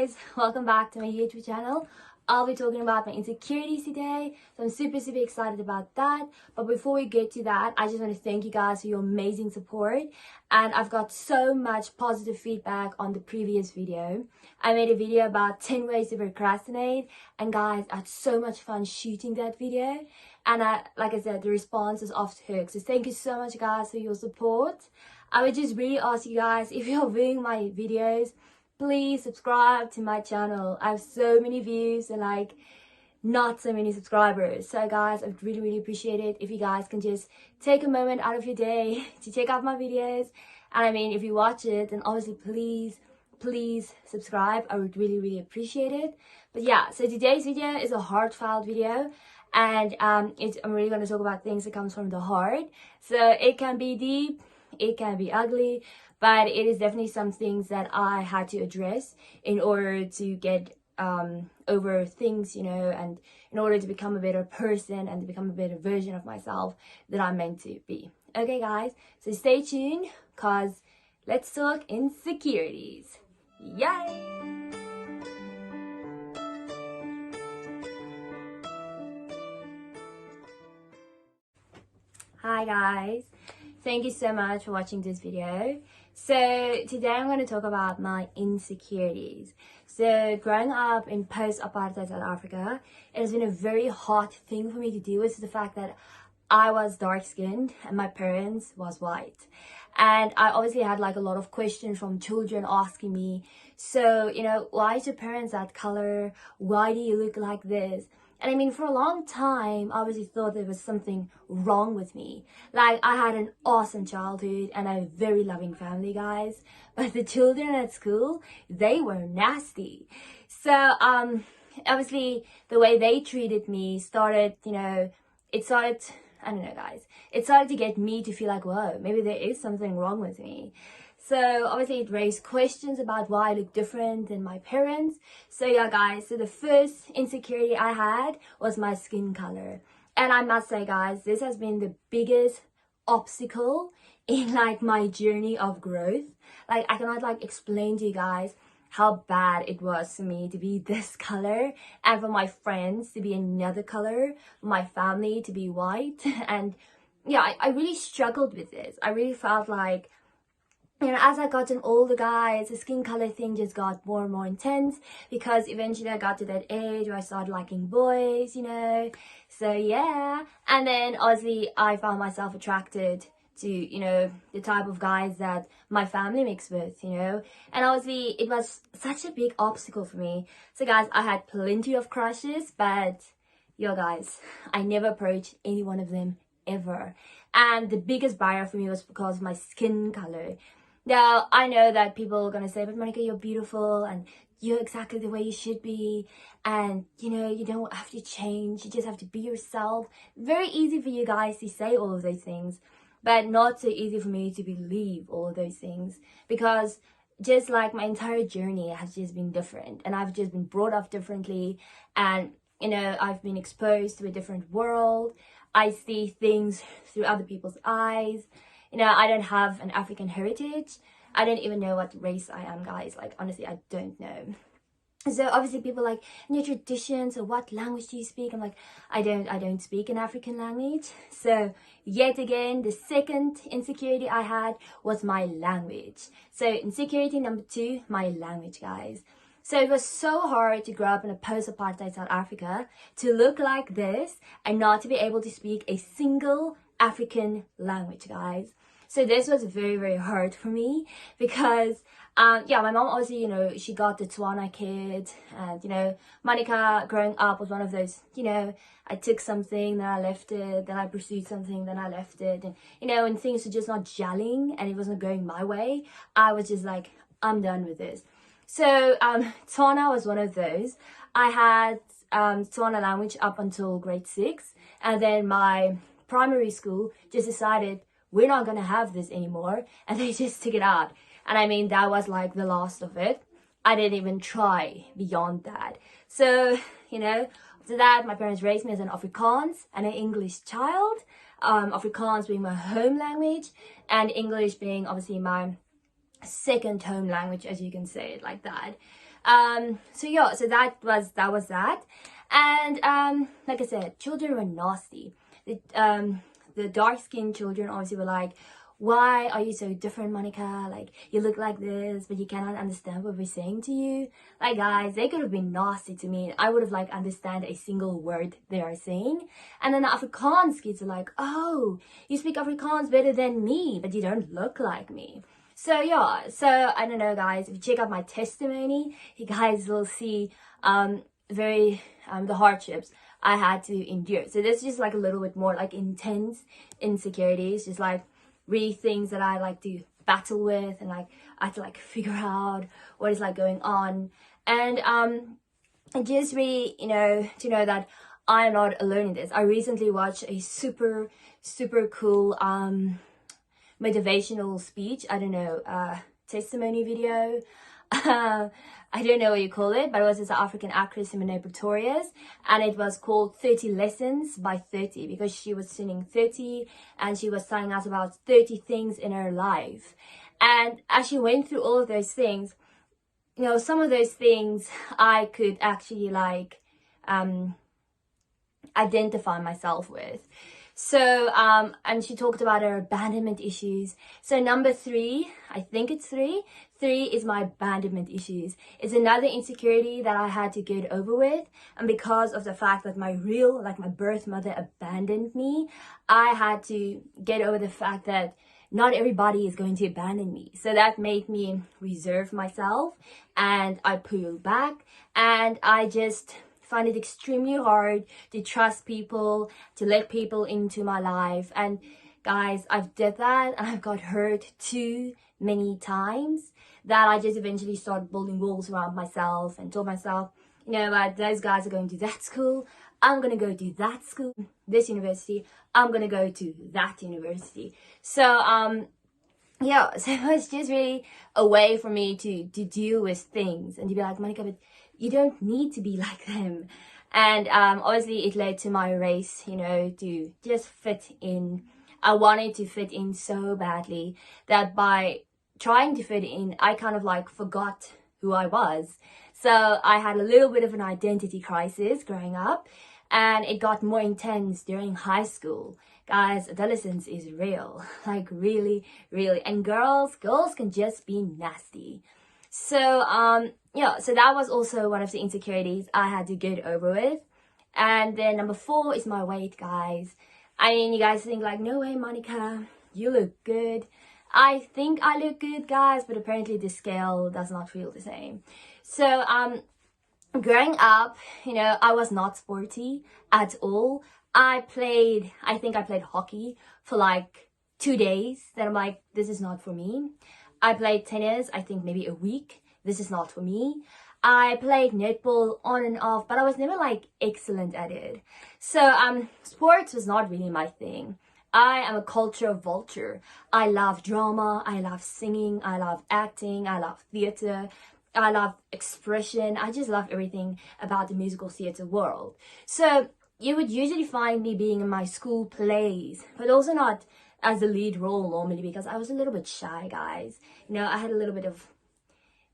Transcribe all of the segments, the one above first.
guys, welcome back to my YouTube channel. I'll be talking about my insecurities today, so I'm super excited about that. But before we get to that, I just want to thank you guys for your amazing support, and I've got so much positive feedback on the previous video. I made a video about 10 ways to procrastinate, and guys, I had so much fun shooting that video, and like I said, the response is off the hook. So thank you so much guys for your support. I would just really ask you guys, if you're viewing my videos, please subscribe to my channel. I have so many views and like not so many subscribers. So guys, I'd really appreciate it if you guys can just take a moment out of your day to check out my videos. And I mean, if you watch it, then obviously please subscribe. I would really appreciate it. But yeah, so today's video is a heartfelt video, and I'm really going to talk about things that comes from the heart. So it can be deep, it can be ugly, but it is definitely some things that I had to address in order to get over things, you know, and in order to become a better person and to become a better version of myself that I'm meant to be. Okay guys, so stay tuned, cause let's talk insecurities. Yay! Hi guys, thank you so much for watching this video. So today I'm going to talk about my insecurities. So growing up in post-apartheid South Africa, it has been a very hard thing for me to deal with, the fact that I was dark-skinned and my parents was white. And I obviously had like a lot of questions from children asking me, so, you know, why is your parents that color? Why do you look like this? And I mean, for a long time, I obviously thought there was something wrong with me. Like, I had an awesome childhood and a very loving family, guys. But the children at school, they were nasty. So, obviously, the way they treated me started, you know, I don't know, guys. It started to get me to feel like, whoa, maybe there is something wrong with me. So obviously it raised questions about why I look different than my parents. So yeah guys, so the first insecurity I had was my skin color. And I must say guys, this has been the biggest obstacle in like my journey of growth. Like I cannot like explain to you guys how bad it was for me to be this color, and for my friends to be another color, my family to be white. And yeah, I really struggled with this. I really felt like, you know, as I got an older guys, the skin color thing just got more and more intense, because eventually I got to that age where I started liking boys, you know. So yeah, and then obviously I found myself attracted to, you know, the type of guys that my family mixed with, you know. And obviously it was such a big obstacle for me. So guys, I had plenty of crushes, but yo guys, I never approached any one of them ever. And the biggest barrier for me was because of my skin color. Now, I know that people are going to say, but Monica, you're beautiful and you're exactly the way you should be. And, you know, you don't have to change. You just have to be yourself. Very easy for you guys to say all of those things, but not so easy for me to believe all of those things. Because just like my entire journey has just been different. And I've just been brought up differently. And, you know, I've been exposed to a different world. I see things through other people's eyes. You know, I don't have an African heritage. I don't even know what race I am, guys. Like, honestly, I don't know. So obviously people are like, in your traditions, or what language do you speak? I'm like, I don't speak an African language. So yet again, the second insecurity I had was my language. So insecurity number 2, my language, guys. So it was so hard to grow up in a post-apartheid South Africa, to look like this and not to be able to speak a single African language, guys. So this was very hard for me, because yeah, my mom obviously, you know, she got the Tswana kid, and you know, Monica growing up was one of those, you know, I took something, then I left it, then I pursued something, then I left it, and you know, when things were just not gelling and it wasn't going my way, I was just like, I'm done with this. So Tswana was one of those. I had Tswana language up until grade 6, and then my primary school just decided, we're not going to have this anymore, and they just took it out. And I mean, that was like the last of it. I didn't even try beyond that. So, you know, after that, my parents raised me as an Afrikaans and an English child. Afrikaans being my home language, and English being obviously my second home language, as you can say it like that. So yeah, so that was that. And like I said, children were nasty. The dark-skinned children obviously were like, why are you so different, Monica? Like, you look like this, but you cannot understand what we're saying to you. Like, guys, they could have been nasty to me. I would have, like, understand a single word they are saying. And then the Afrikaans kids are like, oh, you speak Afrikaans better than me, but you don't look like me. So, yeah. So, I don't know, guys. If you check out my testimony, you guys will see the hardships I had to endure. So, this is just, like, a little bit more, like, intense insecurities. Just, like, really things that I like to battle with, and like I have to like figure out what is like going on. And just really, to know that I am not alone in this. I recently watched a super cool motivational speech, I don't know, testimony video. I don't know what you call it, but it was this African actress, Simone Pretorius, and it was called 30 Lessons by 30, because she was turning 30 and she was telling us about 30 things in her life. And as she went through all of those things, some of those things I could actually like identify myself with. So, and she talked about her abandonment issues. So number 3, I think it's 3 is my abandonment issues. It's another insecurity that I had to get over with. And because of the fact that my birth mother abandoned me, I had to get over the fact that not everybody is going to abandon me. So that made me reserve myself, and I pull back, and I just find it extremely hard to trust people, to let people into my life. And guys, I've did that, and I've got hurt too many times that I just eventually started building walls around myself and told myself, those guys are going to that school, I'm going to go to that school, this university, I'm going to go to that university. So yeah, so it was just really a way for me to deal with things and to be like, Monica, but you don't need to be like them. And obviously it led to my race, to just fit in. I wanted to fit in so badly that by trying to fit in, I kind of like forgot who I was. So I had a little bit of an identity crisis growing up, and it got more intense during high school. Guys, adolescence is real, like really, really. And girls can just be nasty. So, so that was also one of the insecurities I had to get over with. And then number 4 is my weight, guys. I mean, you guys think like, no way, Monica, you look good. I think I look good, guys, but apparently the scale does not feel the same. So, growing up, I was not sporty at all. I think I played hockey for like 2 days. Then I'm like, this is not for me. I played tennis, I think maybe a week. This is not for me. I played netball on and off, but I was never like excellent at it. So sports was not really my thing. I am a culture vulture. I love drama, I love singing, I love acting, I love theater, I love expression. I just love everything about the musical theater world. So you would usually find me being in my school plays, but also not as the lead role normally, because I was a little bit shy, guys. I had a little bit of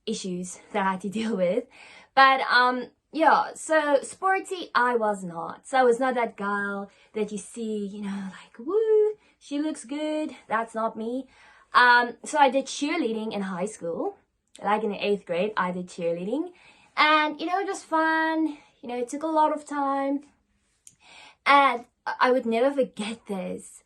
issues that I had to deal with. But yeah, so sporty I was not. So I was not that girl that you see, like, woo, she looks good. That's not me. So I did cheerleading in high school. Like in the 8th grade, I did cheerleading. And, it was fun. It took a lot of time. And I would never forget this.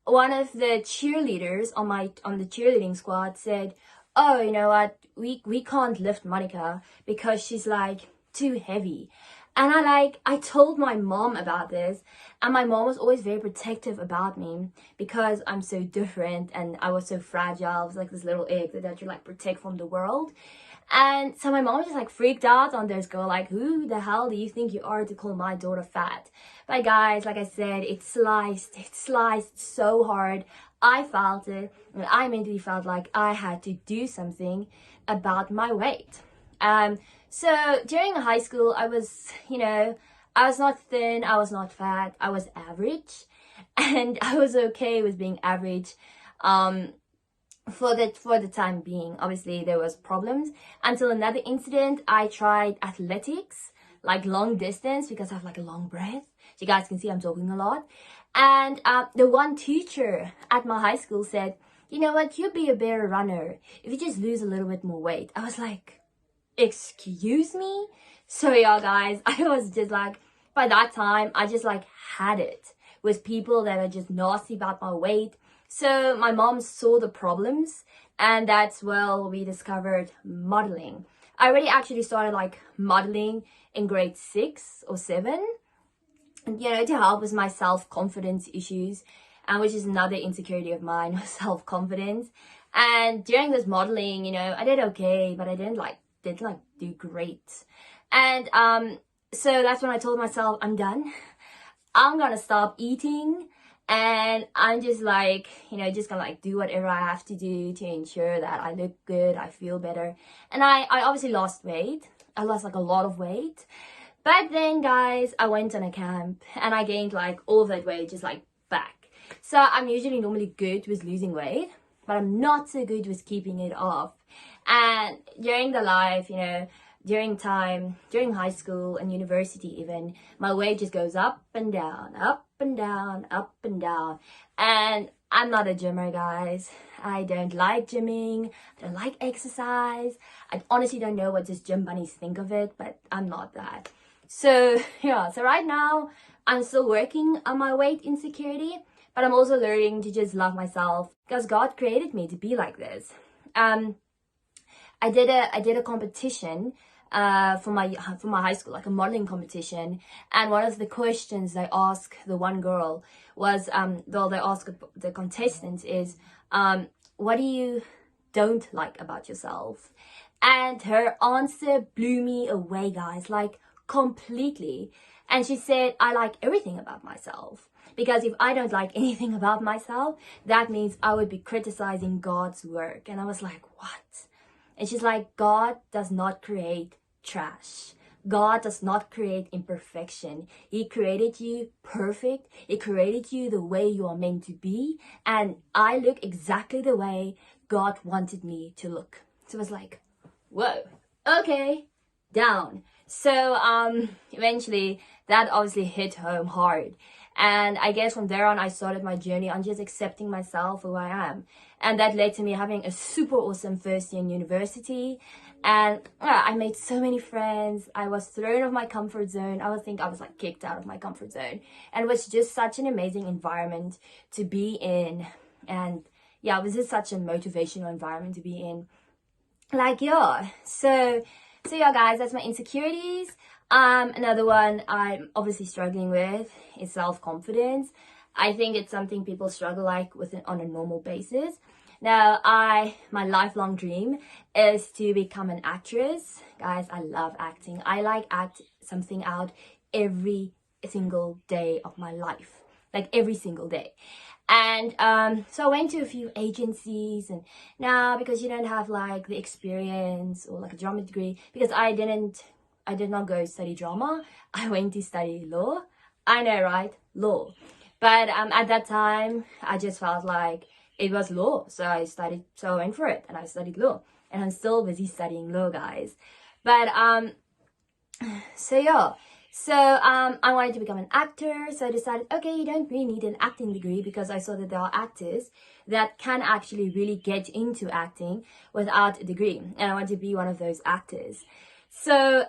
One of the cheerleaders on the cheerleading squad said, oh, you know what, we can't lift Monica because she's like too heavy. And I told my mom about this, and my mom was always very protective about me because I'm so different and I was so fragile. I was like this little egg that you like protect from the world. And so my mom just like freaked out on this girl, like, who the hell do you think you are to call my daughter fat? But guys, like I said, it sliced so hard. I felt it, and I mentally felt like I had to do something about my weight. So during high school, I was, I was not thin, I was not fat, I was average, and I was okay with being average. for the time being. Obviously there was problems until another incident. I tried athletics, like long distance, because I have like a long breath. So you guys can see I'm talking a lot. And the one teacher at my high school said, you know what, you'd be a better runner if you just lose a little bit more weight. I was like, excuse me? So yeah, guys, I was just like, by that time I just like had it with people that are just nasty about my weight. So my mom saw the problems, and that's well we discovered modeling. I already actually started like modeling in grade 6 or 7, you know, to help with my self-confidence issues, and which is another insecurity of mine, self-confidence. And during this modeling, you know, I did okay, but I didn't do great. And so that's when I told myself, I'm done. I'm gonna stop eating, and I'm just like, you know, just gonna like do whatever I have to do to ensure that I look good, I feel better. And I obviously lost weight. I lost like a lot of weight. But then, guys, I went on a camp and I gained like all of that weight just like back. So I'm usually normally good with losing weight, but I'm not so good with keeping it off. And during the life, you know, during high school and university even, my weight just goes up and down, up and down, up and down. And I'm not a gymmer, guys. I don't like gymming. I don't like exercise. I honestly don't know what just gym bunnies think of it, but I'm not that. So yeah, so right now I'm still working on my weight insecurity, but I'm also learning to just love myself because God created me to be like this. I did a competition for my high school, like a modeling competition, and one of the questions they asked the one girl was they asked the contestants is what do you don't like about yourself? And her answer blew me away, guys, like completely. And she said, I like everything about myself, because if I don't like anything about myself, that means I would be criticizing God's work. And I was like, what? And she's like, God does not create trash. God does not create imperfection. He created you perfect. He created you the way you are meant to be. And I look exactly the way God wanted me to look. So I was like, whoa, okay, down. So eventually that obviously hit home hard. And I guess from there on, I started my journey on just accepting myself for who I am. And that led to me having a super awesome first year in university. And I made so many friends. I was thrown off my comfort zone. I would think I was like kicked out of my comfort zone. And it was just such an amazing environment to be in. And yeah, it was just such a motivational environment to be in. Like, yeah. So yeah, guys, that's my insecurities. Another one I'm obviously struggling with is self-confidence. I think it's something people struggle like with on a normal basis. Now, my lifelong dream is to become an actress. Guys, I love acting. I like act something out every single day of my life. Like every single day. And so I went to a few agencies, and now because you don't have like the experience or like a drama degree, because I did not go study drama. I went to study law. I know, right? Law. But at that time, I just felt like it was law. So I went for it and I studied law. And I'm still busy studying law, guys. But so yeah. So I wanted to become an actor. So I decided, okay, you don't really need an acting degree, because I saw that there are actors that can actually really get into acting without a degree. And I want to be one of those actors. So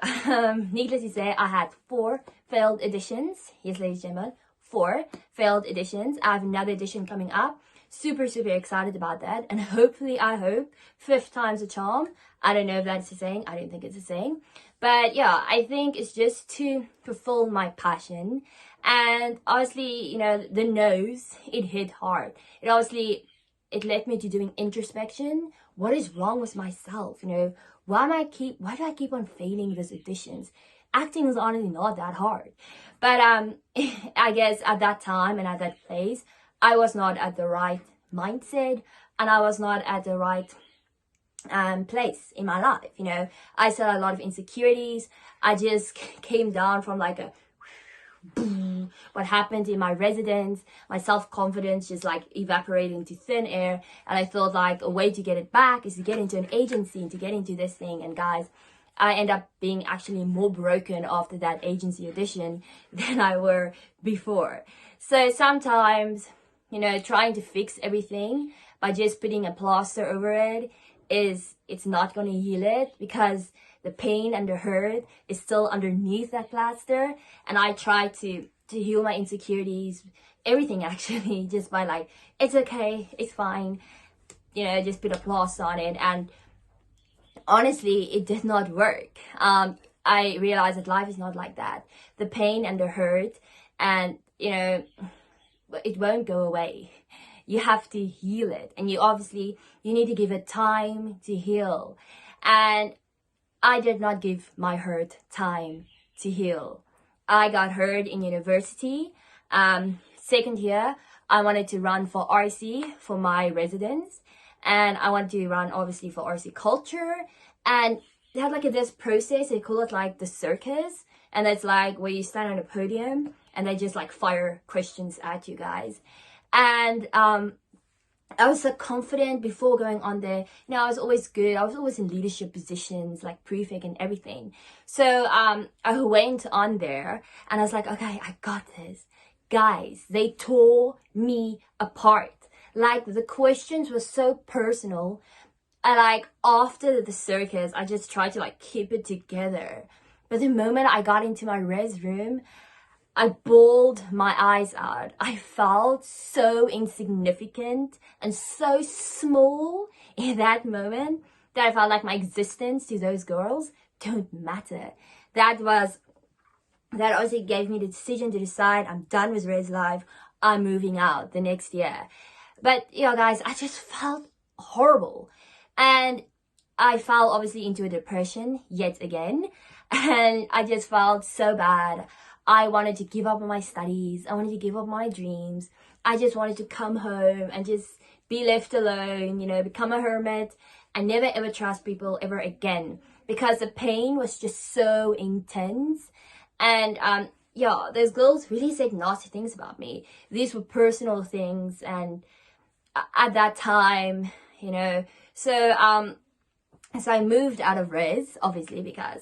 needless to say, I had 4 failed auditions. Yes, ladies and gentlemen, 4 failed auditions. I have another audition coming up. Super excited about that. And hopefully, I hope 5th time's a charm. I don't know if that's a saying. I don't think it's a saying. But yeah, I think it's just to fulfill my passion. And obviously, you know, the nose, it hit hard. It led me to doing introspection. What is wrong with myself? You know, why do I keep on failing these auditions? Acting is honestly not that hard. But I guess at that time and at that place, I was not at the right mindset, and I was not at the right place in my life. You know, I saw a lot of insecurities. I just came down from like a boom, what happened in my residence, my self-confidence just like evaporated into thin air. And I thought like a way to get it back is to get into an agency and to get into this thing. And guys, I end up being actually more broken after that agency audition than I were before. So sometimes, you know, trying to fix everything by just putting a plaster over it it's not going to heal it, because the pain and the hurt is still underneath that plaster. And I try to heal my insecurities, everything actually, just by like, it's okay, it's fine, you know, just put a plaster on it. And honestly, it did not work. I realized that life is not like that. The pain and the hurt, and you know, it won't go away. You have to heal it, and you need to give it time to heal. And I did not give my hurt time to heal. I got hurt in university. Second year, I wanted to run for RC for my residence, and I wanted to run obviously for RC culture. And they had like this process, they call it like the circus, and it's like where you stand on a podium and they just like fire questions at you guys. And I was so confident before going on there. You know, I was always good. I was always in leadership positions, like prefect and everything. So I went on there and I was like, okay, I got this. Guys, they tore me apart. Like the questions were so personal. And like after the circus, I just tried to like keep it together. But the moment I got into my res room, I bawled my eyes out. I felt so insignificant and so small in that moment that I felt like my existence to those girls don't matter. That obviously gave me the decision to decide I'm done with res life. I'm moving out the next year. But you know, guys, I just felt horrible. And I fell obviously into a depression yet again. And I just felt so bad. I wanted to give up on my studies. I wanted to give up my dreams. I just wanted to come home and just be left alone, you know, become a hermit and never ever trust people ever again, because the pain was just so intense. And yeah, those girls really said nasty things about me. These were personal things, and at that time, you know, so I moved out of res, obviously, because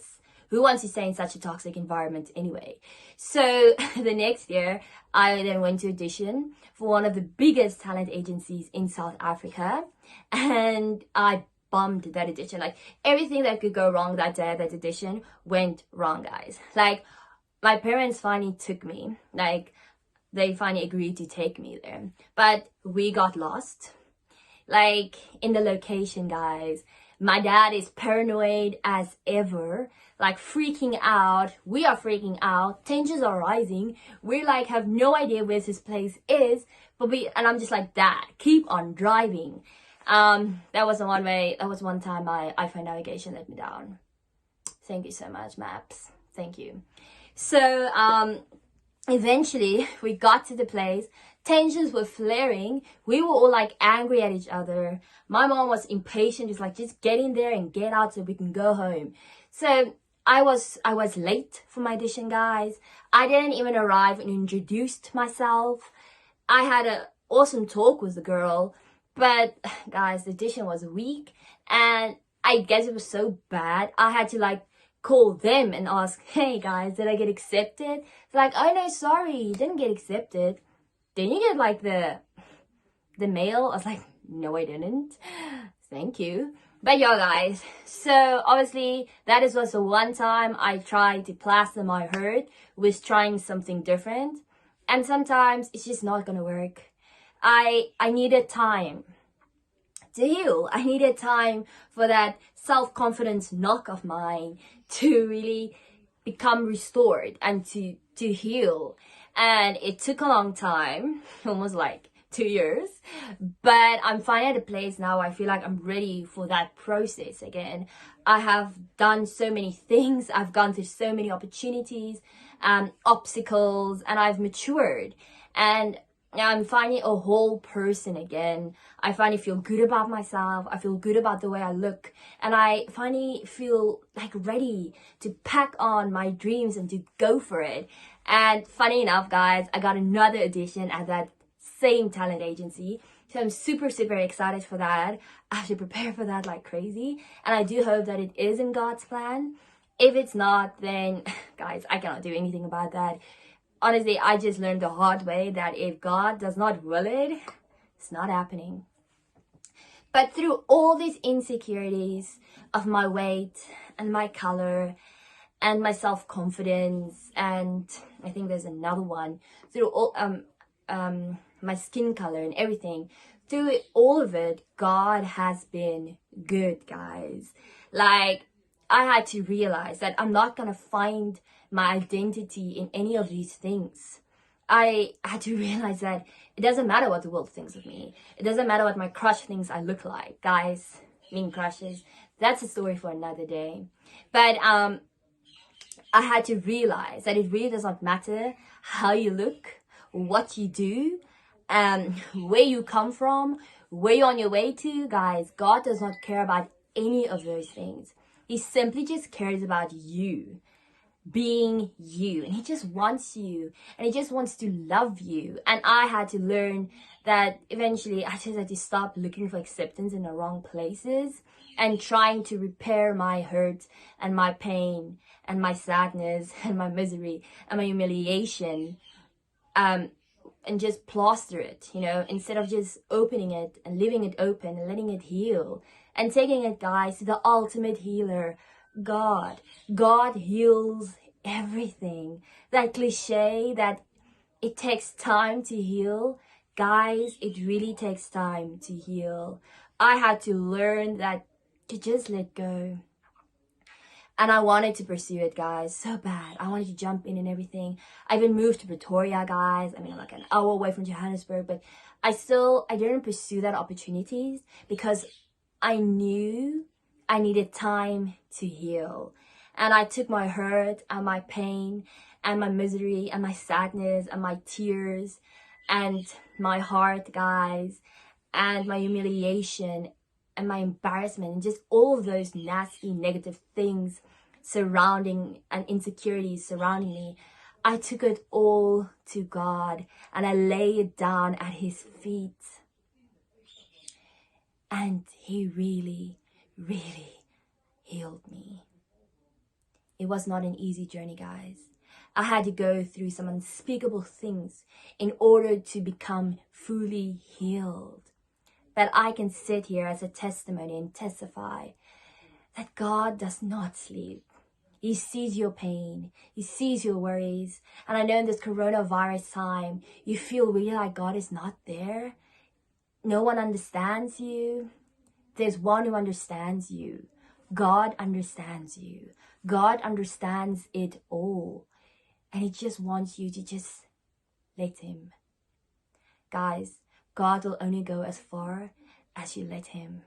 who wants to stay in such a toxic environment anyway? So the next year, I then went to audition for one of the biggest talent agencies in South Africa, and I bombed that audition. Like everything that could go wrong that day, that audition went wrong, guys. Like my parents finally took me, like they finally agreed to take me there, but we got lost. Like in the location, guys, my dad is paranoid as ever, like freaking out. We are freaking out. Tensions are rising. We like have no idea where this place is, and I'm just like, Dad, keep on driving. That was one time my iPhone navigation let me down. Thank you so much, Maps. Thank you. So eventually we got to the place. Tensions were flaring. We were all like angry at each other. My mom was impatient, just get in there and get out so we can go home. So I was late for my audition, guys. I didn't even arrive and introduced myself. I had an awesome talk with the girl, but guys, the audition was weak, and I guess it was so bad I had to like call them and ask, hey guys, did I get accepted? It's like, oh no, sorry, you didn't get accepted. Didn't you get like the mail? I was like, no, I didn't. Thank you. But yeah, guys, so obviously that was the one time I tried to plaster my hurt with trying something different, and sometimes it's just not gonna work. I needed time to heal. I needed time for that self-confidence knock of mine to really become restored and to heal. And it took a long time, almost like 2 years, but I'm finally at a place now I feel like I'm ready for that process again. I have done so many things, I've gone through so many opportunities, obstacles, and I've matured. And I'm finding a whole person again. I finally feel good about myself. I feel good about the way I look. And I finally feel like ready to pack on my dreams and to go for it. And funny enough, guys, I got another audition at that same talent agency. So I'm super, super excited for that. I have to prepare for that like crazy. And I do hope that it is in God's plan. If it's not, then guys, I cannot do anything about that. Honestly, I just learned the hard way that if God does not will it, it's not happening. But through all these insecurities of my weight and my color and my self-confidence, and I think there's another one, through all my skin color and everything, through all of it, God has been good, guys. Like, I had to realize that I'm not gonna find my identity in any of these things. I had to realize that it doesn't matter what the world thinks of me. It doesn't matter what my crush thinks I look like. Guys, mean crushes, that's a story for another day. But I had to realize that it really does not matter how you look, what you do, where you come from, where you're on your way to. Guys, God does not care about any of those things. He simply just cares about you being you, and he just wants you, and he just wants to love you. And I had to learn that eventually I just had to stop looking for acceptance in the wrong places and trying to repair my hurt and my pain and my sadness and my misery and my humiliation, and just plaster it, you know, instead of just opening it and leaving it open and letting it heal and taking it, guys, to the ultimate healer, God. God heals everything. That cliche that it takes time to heal, guys, it really takes time to heal. I had to learn that to just let go. And I wanted to pursue it, guys, so bad. I wanted to jump in and everything. I even moved to Pretoria, guys. I mean, I'm like an hour away from Johannesburg, but I didn't pursue that opportunities because I knew I needed time to heal. And I took my hurt and my pain and my misery and my sadness and my tears and my heart, guys, and my humiliation and my embarrassment and just all of those nasty negative things surrounding and insecurities surrounding me. I took it all to God and I lay it down at his feet. And he really, really healed me. It was not an easy journey, guys. I had to go through some unspeakable things in order to become fully healed. But I can sit here as a testimony and testify that God does not sleep. He sees your pain. He sees your worries. And I know in this coronavirus time, you feel really like God is not there. No one understands you. There's one who understands you. God understands you. God understands it all. And he just wants you to just let him. Guys, God will only go as far as you let him.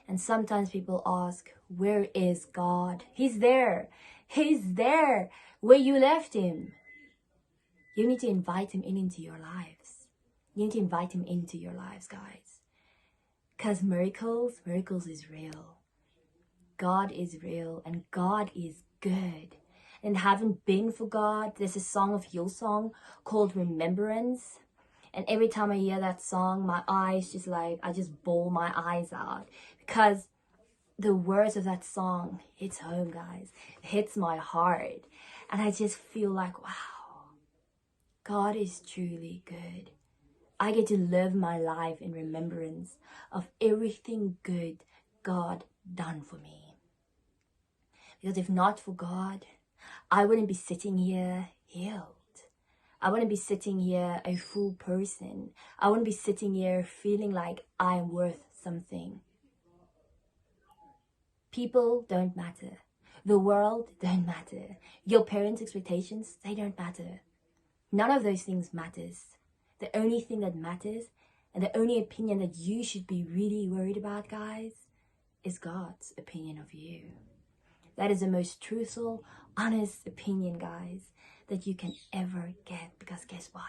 And sometimes people ask, where is God? He's there. He's there where you left him. You need to invite him into your lives. You need to invite him into your lives, guys. Because miracles is real. God is real and God is good. And haven't been for God, there's a song of Hillsong called Remembrance. And every time I hear that song, my eyes just like, I just bawl my eyes out. Because the words of that song hits home, guys. It hits my heart. And I just feel like, wow, God is truly good. I get to live my life in remembrance of everything good God done for me. Because if not for God, I wouldn't be sitting here healed. I wouldn't be sitting here a full person. I wouldn't be sitting here feeling like I'm worth something. People don't matter. The world don't matter. Your parents' expectations, they don't matter. None of those things matters. The only thing that matters and the only opinion that you should be really worried about, guys, is God's opinion of you. That is the most truthful, honest opinion, guys, that you can ever get. Because guess what?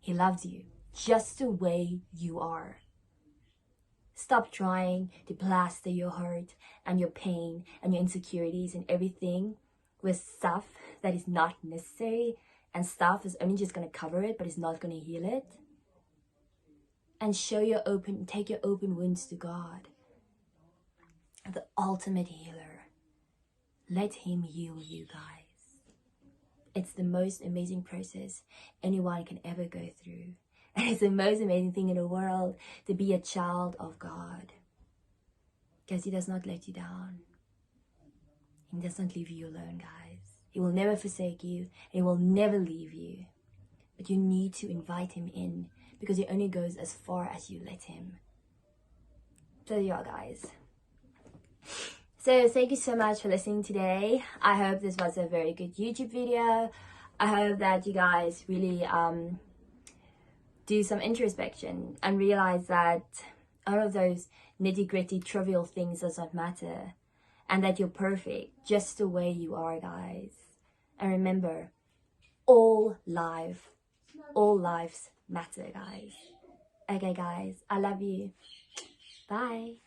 He loves you just the way you are. Stop trying to plaster your hurt and your pain and your insecurities and everything with stuff that is not necessary, and stuff is only just going to cover it but it's not going to heal it. And take your open wounds to God, the ultimate healer. Let him heal you, guys. It's the most amazing process anyone can ever go through. And it's the most amazing thing in the world to be a child of God. Because he does not let you down. He does not leave you alone, guys. He will never forsake you. He will never leave you. But you need to invite him in, because he only goes as far as you let him. So yeah, guys. So thank you so much for listening today. I hope this was a very good YouTube video. I hope that you guys really do some introspection and realize that all of those nitty-gritty trivial things does not matter, and that you're perfect just the way you are, guys. And remember, all lives matter, guys. Okay, guys, I love you. Bye.